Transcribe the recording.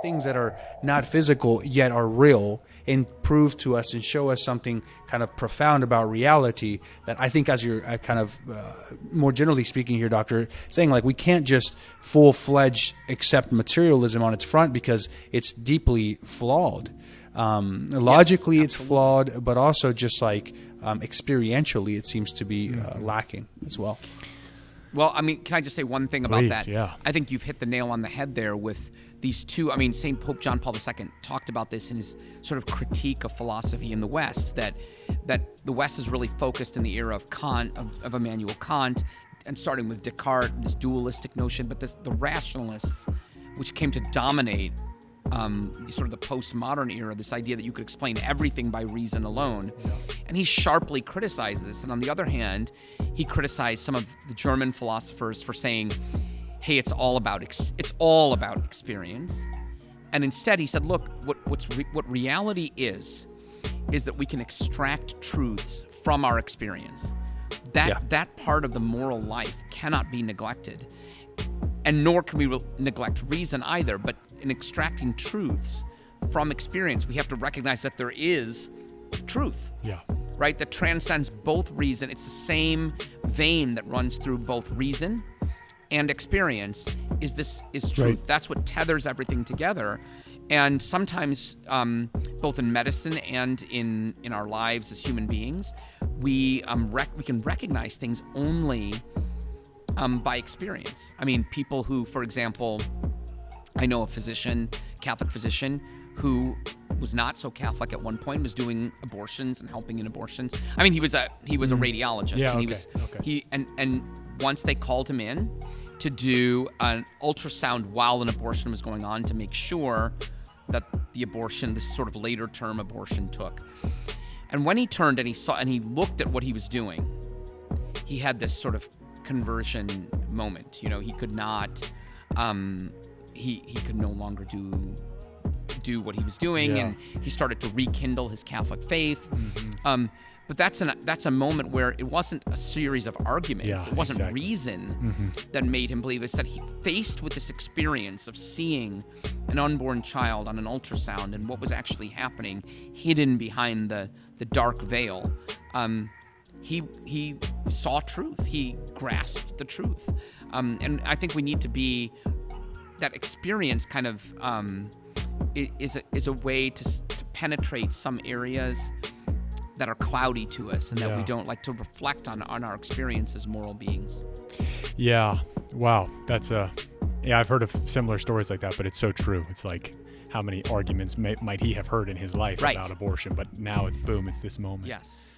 things that are not physical yet are real, and prove to us and show us something kind of profound about reality that I think, as you're kind of more generally speaking here, Doctor, saying like we can't just full-fledged accept materialism on its front because it's deeply flawed. Logically, yes, it's flawed, but also just like experientially, it seems to be lacking as well. Well, I mean, can I just say one thing about that? Yeah. I think you've hit the nail on the head there with these two. I mean, St. Pope John Paul II talked about this in his sort of critique of philosophy in the West, that the West is really focused in the era of Kant, of Immanuel Kant, and starting with Descartes, this dualistic notion, but the rationalists, which came to dominate sort of the postmodern era, this idea that you could explain everything by reason alone. Yeah. And he sharply criticized this. And on the other hand, he criticized some of the German philosophers for saying, hey, it's all about experience. And instead he said, look, what reality is that we can extract truths from our experience. That part of the moral life cannot be neglected. And nor can we neglect reason either, but in extracting truths from experience, we have to recognize that there is truth, right? That transcends both reason. It's the same vein that runs through both reason and experience is truth. Right. That's what tethers everything together. And sometimes, both in medicine and in our lives as human beings, we can recognize things only by experience. I mean, people who, for example, I know a physician, Catholic physician, who was not so Catholic at one point, was doing abortions and helping in abortions. I mean, he was a radiologist. Yeah, and and once they called him in to do an ultrasound while an abortion was going on to make sure that the abortion, this sort of later term abortion, took. And when he turned and he looked at what he was doing, he had this sort of conversion moment. You know, he could not, he could no longer do what he was doing, and he started to rekindle his Catholic faith. Mm-hmm. But that's a moment where it wasn't a series of arguments. It wasn't reason that made him believe. It's that he faced with this experience of seeing an unborn child on an ultrasound and what was actually happening hidden behind the dark veil. He saw truth. He grasped the truth. And I think we need to be, that experience kind of is a way to penetrate some arees that are cloudy to us, and that we don't like to reflect on our experience as moral beings. Yeah. Wow. That's I've heard of similar stories like that, but it's so true. It's like, how many arguments might he have heard in his life about abortion, but now it's this moment. Yes.